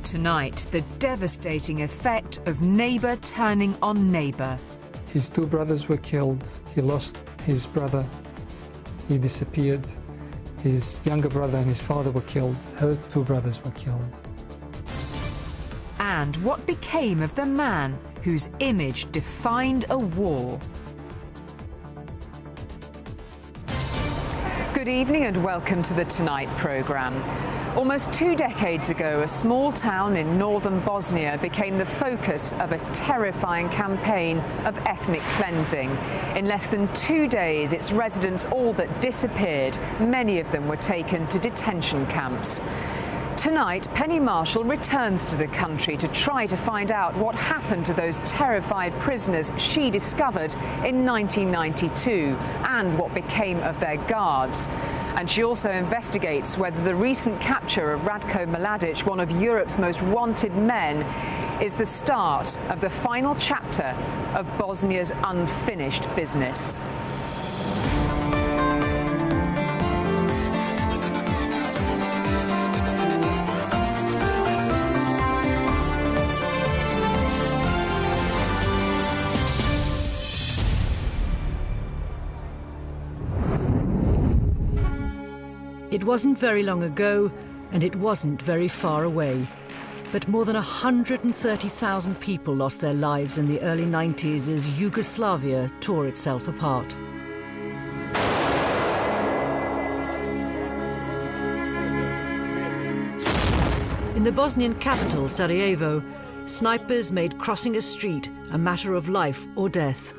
tonight the devastating effect of neighbour turning on neighbour. His two brothers were killed. He lost his brother. He disappeared. His younger brother and his father were killed. Her two brothers were killed. And what became of the man whose image defined a war? Good evening and welcome to the Tonight programme. Almost 2 decades ago, a small town in northern Bosnia became the focus of a terrifying campaign of ethnic cleansing. In less than 2 days, its residents all but disappeared. Many of them were taken to detention camps. Tonight, Penny Marshall returns to the country to try to find out what happened to those terrified prisoners she discovered in 1992 and what became of their guards. And she also investigates whether the recent capture of Ratko Mladic, one of Europe's most wanted men, is the start of the final chapter of Bosnia's unfinished business. It wasn't very long ago, and it wasn't very far away. But more than 130,000 people lost their lives in the early 90s as Yugoslavia tore itself apart. In the Bosnian capital, Sarajevo, snipers made crossing a street a matter of life or death.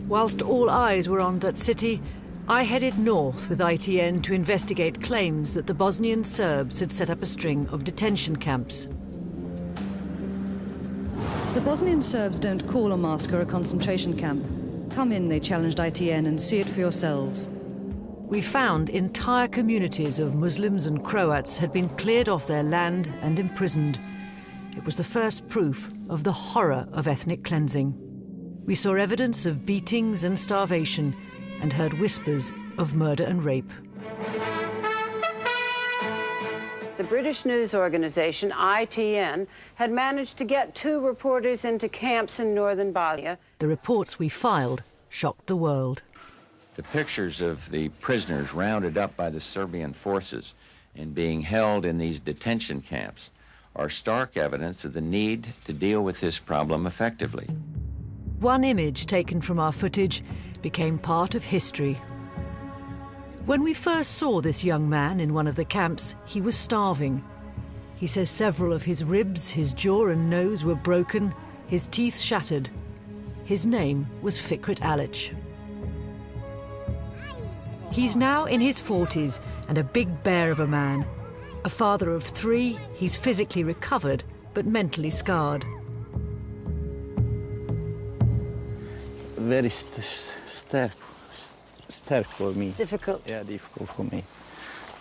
Whilst all eyes were on that city, I headed north with ITN to investigate claims that the Bosnian Serbs had set up a string of detention camps. The Bosnian Serbs don't call Omarska a concentration camp. Come in, they challenged ITN, and see it for yourselves. We found entire communities of Muslims and Croats had been cleared off their land and imprisoned. It was the first proof of the horror of ethnic cleansing. We saw evidence of beatings and starvation and heard whispers of murder and rape. The British news organization ITN had managed to get 2 reporters into camps in northern Bosnia. The reports we filed shocked the world. The pictures of the prisoners rounded up by the Serbian forces and being held in these detention camps are stark evidence of the need to deal with this problem effectively. One image taken from our footage became part of history. When we first saw this young man in one of the camps, he was starving. He says several of his ribs, his jaw and nose were broken, his teeth shattered. His name was Fikret Alic. He's now in his 40s and a big bear of a man. A father of 3, he's physically recovered but mentally scarred. Very stark for me. Difficult. Yeah, difficult for me.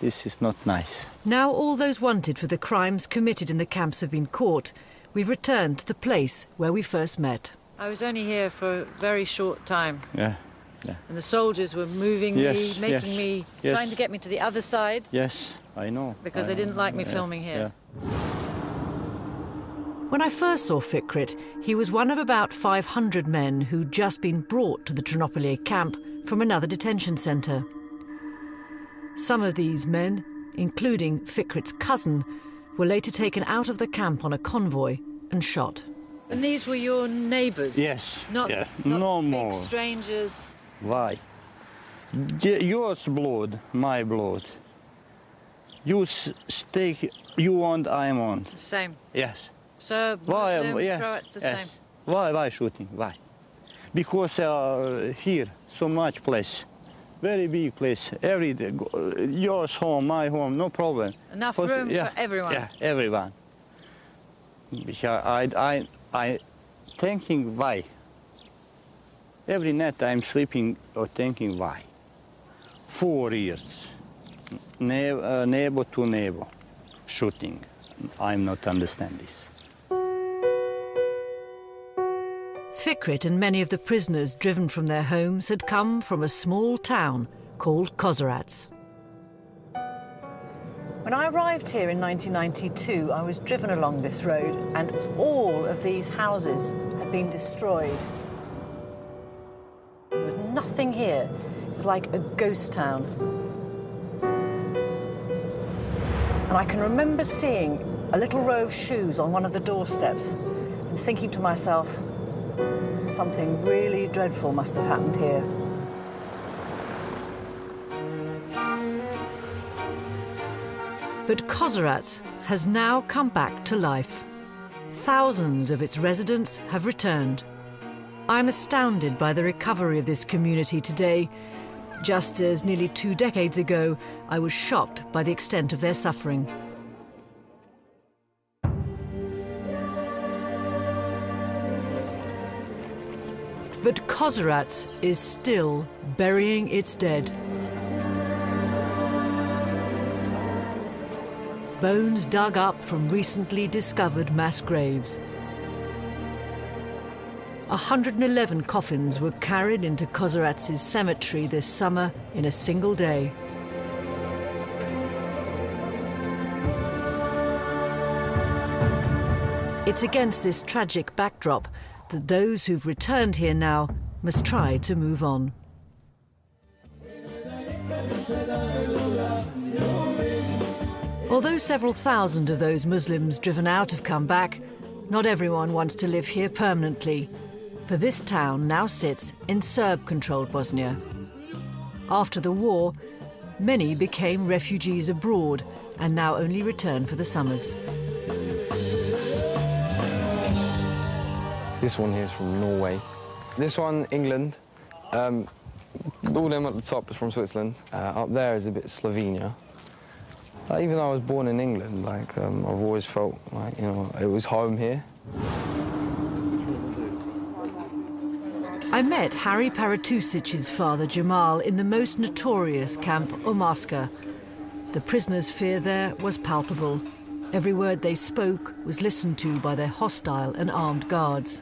This is not nice. Now all those wanted for the crimes committed in the camps have been caught, we've returned to the place where we first met. I was only here for a very short time. Yeah, yeah. And the soldiers were moving me, making me, trying to get me to the other side. Yes, I know. Because they didn't like me filming here. Yeah. When I first saw Fikret, he was one of about 500 men who'd just been brought to the Ternopilje camp from another detention centre. Some of these men, including Fikret's cousin, were later taken out of the camp on a convoy and shot. And these were your neighbours? Yes. Not no big more. Strangers? Why? Yours blood, my blood. You stake, you want, I want. Same. Yes. Serb, Muslim, Croats, the same. Why shooting? Why? Because here, so much place. Very big place. Every day, yours home, my home, no problem. Enough room for everyone. Yeah, everyone. I thinking why. Every night I'm sleeping or thinking why. 4 years, neighbor to neighbor, shooting. I'm not understand this. Fikret and many of the prisoners driven from their homes had come from a small town called Kozerats. When I arrived here in 1992, I was driven along this road and all of these houses had been destroyed. There was nothing here. It was like a ghost town. And I can remember seeing a little row of shoes on one of the doorsteps and thinking to myself, something really dreadful must have happened here. But Kozerats has now come back to life. Thousands of its residents have returned. I'm astounded by the recovery of this community today, just as nearly 2 decades ago I was shocked by the extent of their suffering. But Kozerats is still burying its dead. Bones dug up from recently discovered mass graves. 111 coffins were carried into Kozerats' cemetery this summer in a single day. It's against this tragic backdrop that those who've returned here now must try to move on. Although several thousand of those Muslims driven out have come back, not everyone wants to live here permanently, for this town now sits in Serb-controlled Bosnia. After the war, many became refugees abroad and now only return for the summers. This one here is from Norway. This one, England. All them at the top is from Switzerland. Up there is a bit Slovenia. Even though I was born in England, I've always felt like, it was home here. I met Harry Paratusic's father, Jamal, in the most notorious camp, Omarska. The prisoners' fear there was palpable. Every word they spoke was listened to by their hostile and armed guards.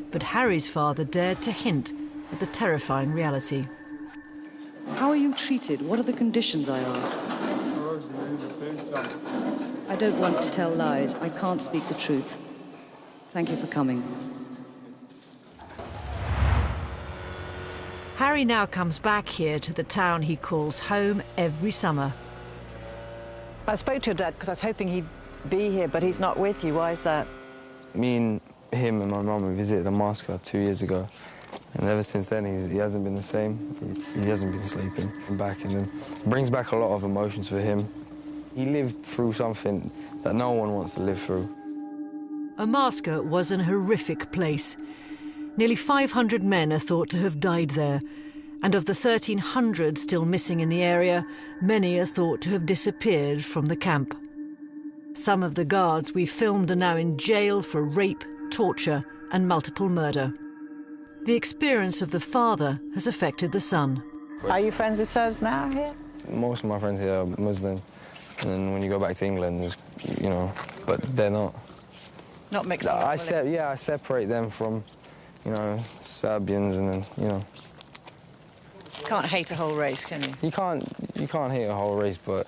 But Harry's father dared to hint at the terrifying reality. How are you treated? What are the conditions, I asked. I don't want to tell lies. I can't speak the truth. Thank you for coming. Harry now comes back here to the town he calls home every summer. I spoke to your dad because I was hoping he'd be here, but he's not with you. Why is that? Me and him and my mum visited Omarska 2 years ago. And ever since then, he hasn't been the same. He hasn't been sleeping. Back, and then it brings back a lot of emotions for him. He lived through something that no one wants to live through. Omarska was an horrific place. Nearly 500 men are thought to have died there, and of the 1,300 still missing in the area, many are thought to have disappeared from the camp. Some of the guards we filmed are now in jail for rape, torture, and multiple murder. The experience of the father has affected the son. Are you friends with Serbs now here? Most of my friends here are Muslim, and when you go back to England, there's, but they're not. Not mixing up, I separate them from, Serbians, and then, Can't hate a whole race, can you? You can't hate a whole race, but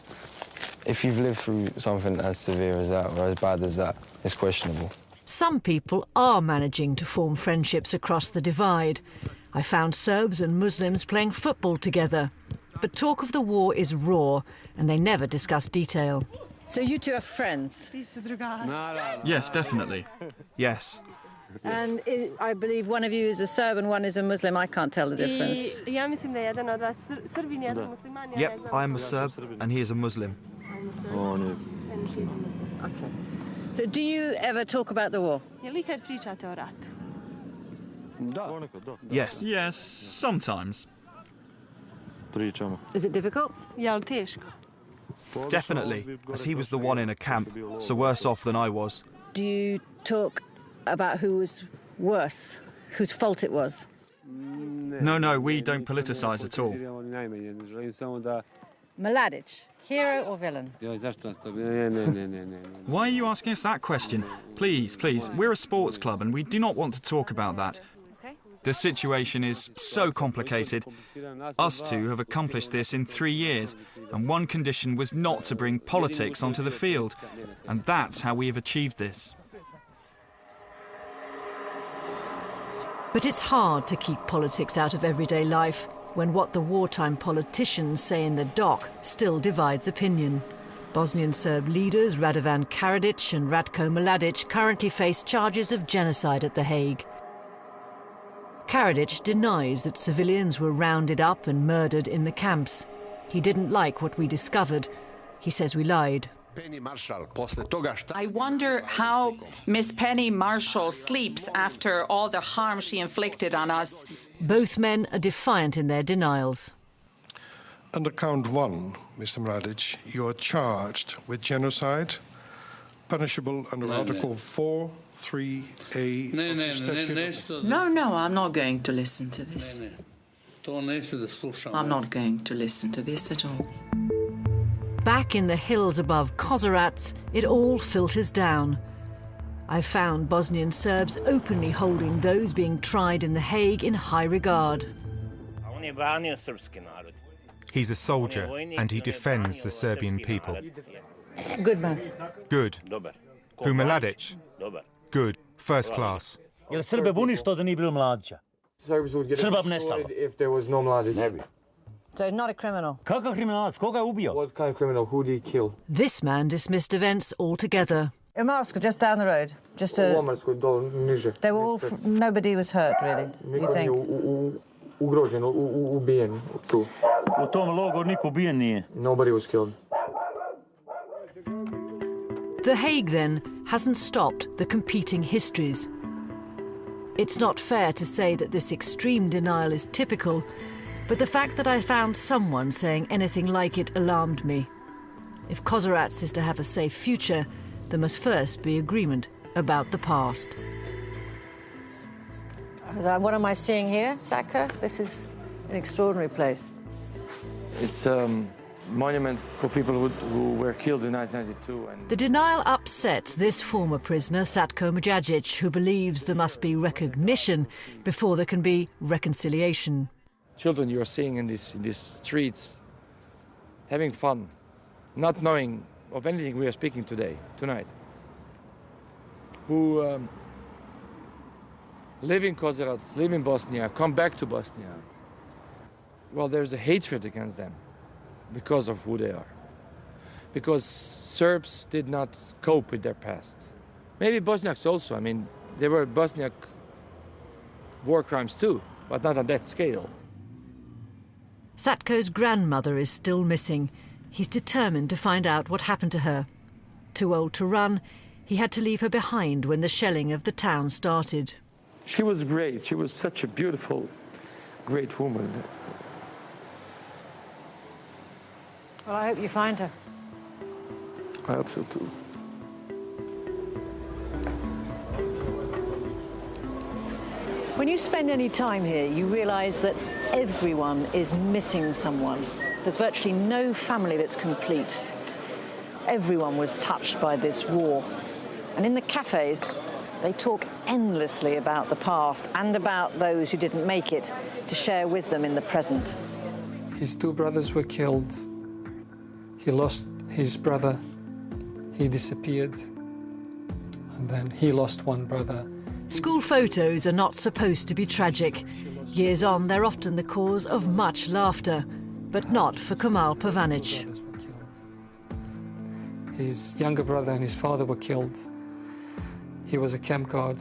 if you've lived through something as severe as that or as bad as that, it's questionable. Some people are managing to form friendships across the divide. I found Serbs and Muslims playing football together. But talk of the war is raw, and they never discuss detail. So you two are friends? Yes, definitely. Yes. And I believe one of you is a Serb and one is a Muslim. I can't tell the difference. Yep, I'm a Serb and he is a Muslim. Okay. So do you ever talk about the war? Yes. Yes, sometimes. Is it difficult? Definitely, as he was the one in a camp, so worse off than I was. Do you talk about who was worse, whose fault it was? No, we don't politicise at all. Mladic, hero or villain? Why are you asking us that question? Please, please, we're a sports club and we do not want to talk about that. The situation is so complicated. Us two have accomplished this in 3 years, and one condition was not to bring politics onto the field, and that's how we have achieved this. But it's hard to keep politics out of everyday life when what the wartime politicians say in the dock still divides opinion. Bosnian Serb leaders Radovan Karadzic and Ratko Mladic currently face charges of genocide at The Hague. Karadzic denies that civilians were rounded up and murdered in the camps. He didn't like what we discovered. He says we lied. I wonder how Miss Penny Marshall sleeps after all the harm she inflicted on us. Both men are defiant in their denials. Under count 1, Mr. Mladic, you are charged with genocide, punishable under Article 4.3a of the statute. No, I'm not going to listen to this. I'm not going to listen to this at all. Back in the hills above Kozarac, it all filters down. I've found Bosnian Serbs openly holding those being tried in The Hague in high regard. He's a soldier and he defends the Serbian people. Good man. Good. Who, Mladic? Good. First class. Jel Srbe buni što da nije bilo Mladića? Srba bi nestalo. If there was no Mladic. So he's not a criminal. Kakav kriminalac? Koga je ubio? What kind of criminal? Who did he kill? This man dismissed events altogether. In Moscow, just down the road. Just a... They were all... Nobody was hurt, really, you think? Ugrožen, ubijen tu. U tom logoru niko ubijen nije. Nobody was killed. The Hague, then, hasn't stopped the competing histories. It's not fair to say that this extreme denial is typical, but the fact that I found someone saying anything like it alarmed me. If Kozarac is to have a safe future, there must first be agreement about the past. What am I seeing here, Saka? This is an extraordinary place. It's a monument for people who were killed in 1992. The denial upsets this former prisoner, Satko Mladic, who believes there must be recognition before there can be reconciliation. Children you are seeing in these streets, having fun, not knowing of anything we are speaking tonight, who live in Kozarac, live in Bosnia, come back to Bosnia. Well, there's a hatred against them because of who they are. Because Serbs did not cope with their past. Maybe Bosniaks also. I mean, there were Bosniak war crimes too, but not on that scale. Satko's grandmother is still missing. He's determined to find out what happened to her. Too old to run, he had to leave her behind when the shelling of the town started. She was great. She was such a beautiful, great woman. Well, I hope you find her. I hope so too. When you spend any time here, you realise that everyone is missing someone. There's virtually no family that's complete. Everyone was touched by this war. And in the cafes, they talk endlessly about the past and about those who didn't make it to share with them in the present. His 2 brothers were killed. He lost his brother. He disappeared. And then he lost 1 brother. School photos are not supposed to be tragic. Years on, they're often the cause of much laughter, but not for Kemal Pavanic. His younger brother and his father were killed. He was a camp guard.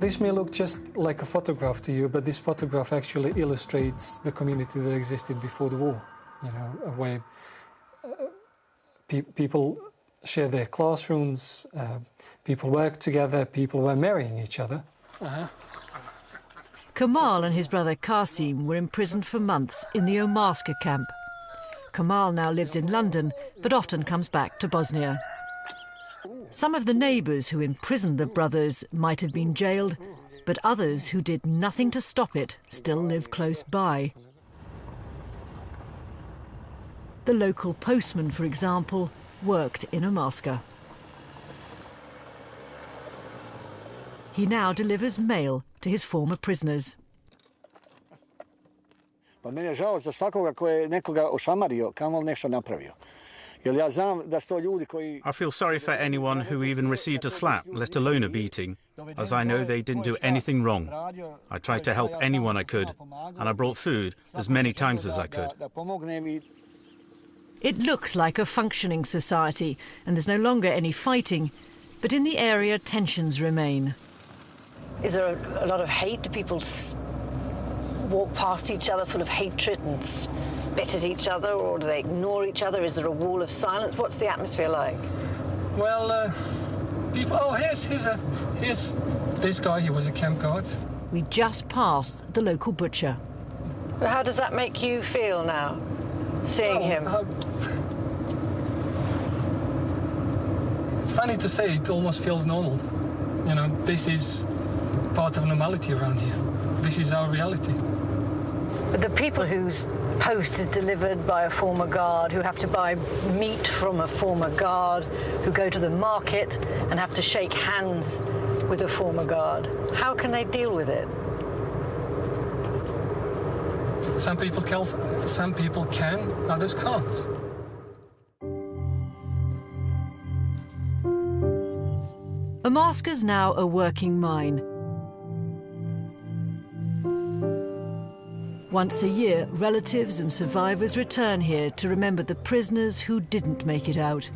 This may look just like a photograph to you, but this photograph actually illustrates the community that existed before the war. You know, where people share their classrooms, people work together, people were marrying each other. Kemal and his brother Qasim were imprisoned for months in the Omarska camp. Kemal now lives in London, but often comes back to Bosnia. Some of the neighbours who imprisoned the brothers might have been jailed, but others who did nothing to stop it still live close by. The local postman, for example, worked in Omarska. He now delivers mail to his former prisoners. Pa meni je žao za svakoga ko je nekoga ošamario, kamoli nešto napravio. Jer ja znam da su to ljudi koji... I feel sorry for anyone who even received a slap, let alone a beating, as I know they didn't do anything wrong. I tried to help anyone I could, and I brought food as many times as I could. It looks like a functioning society, and there's no longer any fighting, but in the area tensions remain. Is there a lot of hate? Do people walk past each other full of hatred and spit at each other, or do they ignore each other? Is there a wall of silence? What's the atmosphere like? Well, people... Oh, here's this guy. He was a camp guard. We just passed the local butcher. How does that make you feel now, seeing him? It's funny to say, it almost feels normal. You know, this is part of normality around here. This is our reality. But the people whose post is delivered by a former guard, who have to buy meat from a former guard, who go to the market and have to shake hands with a former guard, how can they deal with it? Some people can, others can't. Omarska's now a working mine. Once a year, relatives and survivors return here to remember the prisoners who didn't make it out.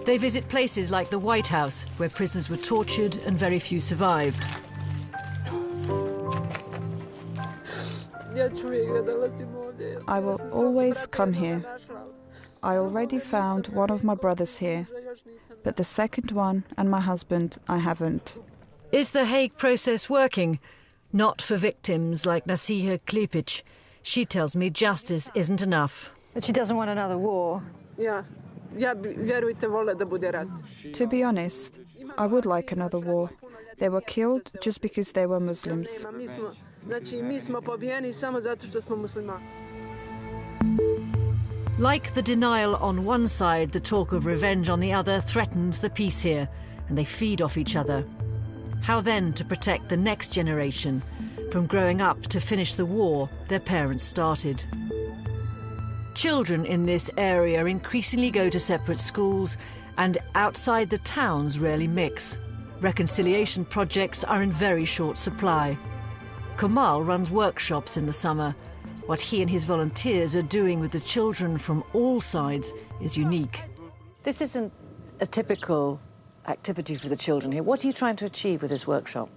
They visit places like the White House, where prisoners were tortured and very few survived. I will always come here. I already found one of my brothers here, but the second one and my husband, I haven't. Is the Hague process working? Not for victims like Nasiha Klipic. She tells me justice isn't enough. But she doesn't want another war. To be honest, I would like another war. They were killed just because they were Muslims. Like the denial on one side, the talk of revenge on the other threatens the peace here, and they feed off each other. How then to protect the next generation from growing up to finish the war their parents started? Children in this area increasingly go to separate schools, and outside the towns rarely mix. Reconciliation projects are in very short supply. Kamal runs workshops in the summer. What he and his volunteers are doing with the children from all sides is unique. This isn't a typical activity for the children here. What are you trying to achieve with this workshop?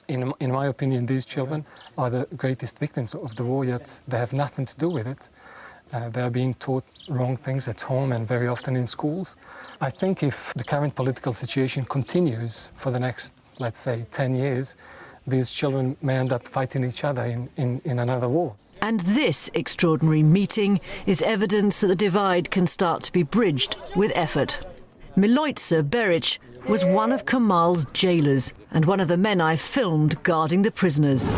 In my opinion, these children are the greatest victims of the war, yet they have nothing to do with it. They are being taught wrong things at home and very often in schools. I think if the current political situation continues for the next, let's say, 10 years, these children may end up fighting each other in another war. And this extraordinary meeting is evidence that the divide can start to be bridged with effort. Milojca Beric was one of Kamal's jailers and one of the men I filmed guarding the prisoners.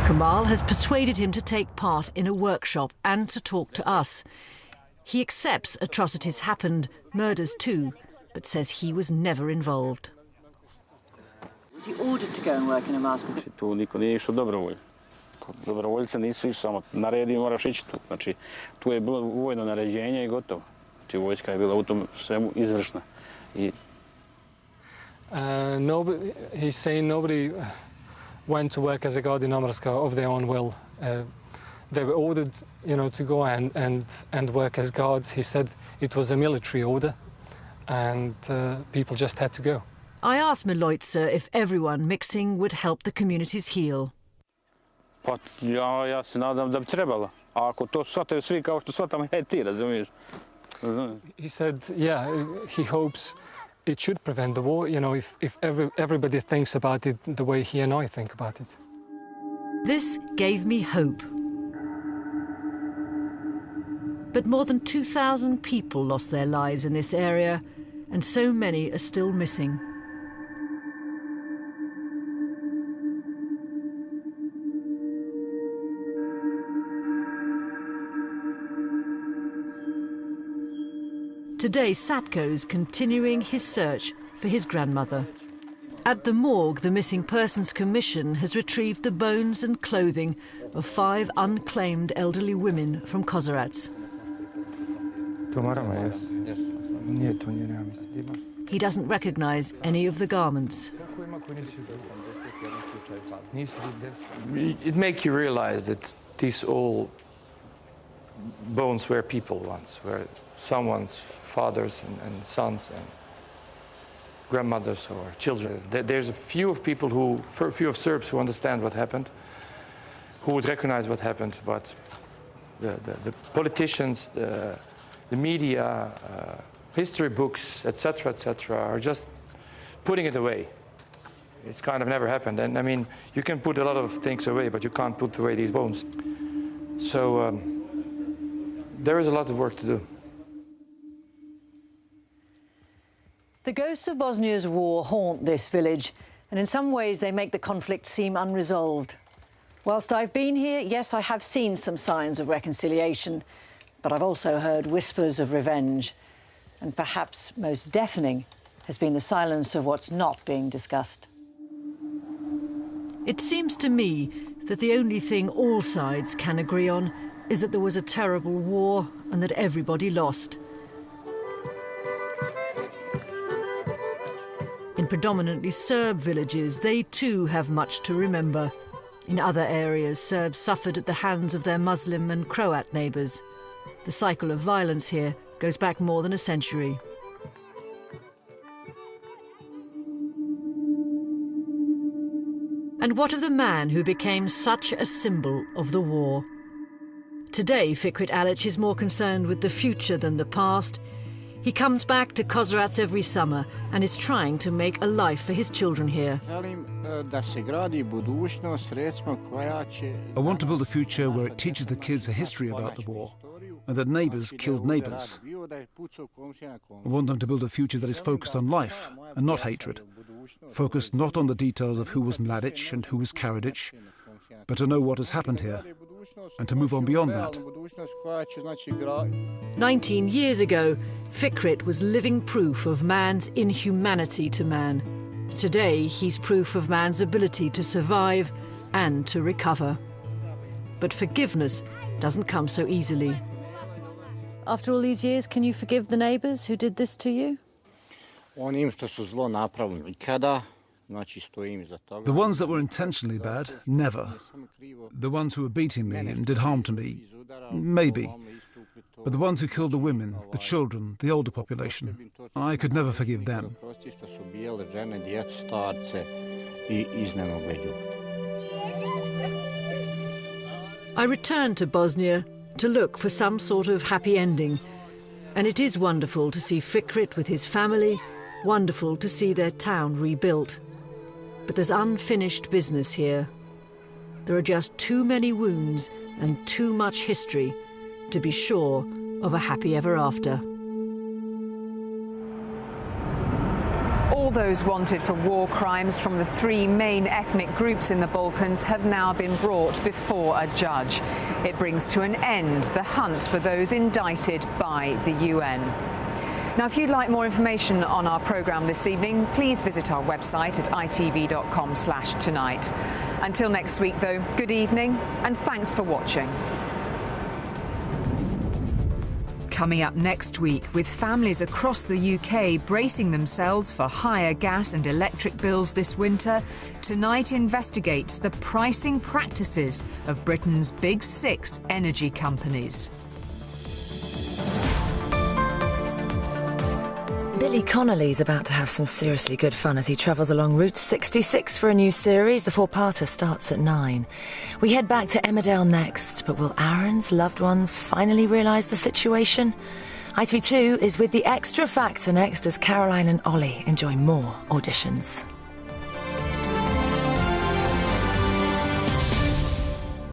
Kamal has persuaded him to take part in a workshop and to talk to us. He accepts atrocities happened, murders too, but says he was never involved. Was he ordered to go and work in Omarska? Tu niko nije išao dobrovoljno. Dobrovoljce nisu išli, samo naredi moraš ići tu. Znači, tu je bilo vojno naređenje I gotovo. Znači, vojska je bila u tom svemu izvršna. He's saying nobody went to work as a guard in Omarska of their own will. They were ordered, to go and work as guards. He said it was a military order, and people just had to go. I asked Milojca if everyone mixing would help the communities heal. Pa ja se nadam da bi trebalo. A ako to shvataju svi kao što shvatamo ti, razumiješ? He said, he hopes it should prevent the war, if everybody thinks about it the way he and I think about it. This gave me hope. But more than 2,000 people lost their lives in this area, and so many are still missing. Today, Satko's continuing his search for his grandmother. At the morgue, the Missing Persons Commission has retrieved the bones and clothing of 5 unclaimed elderly women from Kozerats. He doesn't recognize any of the garments. It makes you realize that these all bones were people once, were someone's fathers and sons and grandmothers or children. There's a few of people a few of Serbs who understand what happened, who would recognize what happened, but the politicians, the media, history books, etc., are just putting it away. It's kind of never happened. And I mean, you can put a lot of things away, but you can't put away these bones. So there is a lot of work to do. The ghosts of Bosnia's war haunt this village, and in some ways they make the conflict seem unresolved. Whilst I've been here, yes, I have seen some signs of reconciliation, but I've also heard whispers of revenge. And perhaps most deafening has been the silence of what's not being discussed. It seems to me that the only thing all sides can agree on is that there was a terrible war and that everybody lost. In predominantly Serb villages, they too have much to remember. In other areas, Serbs suffered at the hands of their Muslim and Croat neighbours. The cycle of violence here goes back more than a century. And what of the man who became such a symbol of the war? Today, Fikret Alic is more concerned with the future than the past. He comes back to Kozerats every summer and is trying to make a life for his children here. I want to build a future where it teaches the kids a history about the war and that neighbours killed neighbours. I want them to build a future that is focused on life and not hatred, focused not on the details of who was Mladic and who was Karadzic, but to know what has happened here and to move on beyond that. 19 years ago, Fikret was living proof of man's inhumanity to man. Today, he's proof of man's ability to survive and to recover. But forgiveness doesn't come so easily. After all these years, can you forgive the neighbours who did this to you? The ones that were intentionally bad, never. The ones who were beating me and did harm to me, maybe. But the ones who killed the women, the children, the older population, I could never forgive them. I returned to Bosnia to look for some sort of happy ending. And it is wonderful to see Fikret with his family, wonderful to see their town rebuilt. But there's unfinished business here. There are just too many wounds and too much history to be sure of a happy ever after. All those wanted for war crimes from the 3 main ethnic groups in the Balkans have now been brought before a judge. It brings to an end the hunt for those indicted by the UN. Now, if you'd like more information on our programme this evening, please visit our website at itv.com/tonight. Until next week, though, good evening and thanks for watching. Coming up next week, with families across the UK bracing themselves for higher gas and electric bills this winter, Tonight investigates the pricing practices of Britain's big 6 energy companies. Billy Connolly's about to have some seriously good fun as he travels along Route 66 for a new series. The 4-parter starts at 9. We head back to Emmerdale next, but will Aaron's loved ones finally realise the situation? ITV2 is with The Extra Factor next as Caroline and Ollie enjoy more auditions.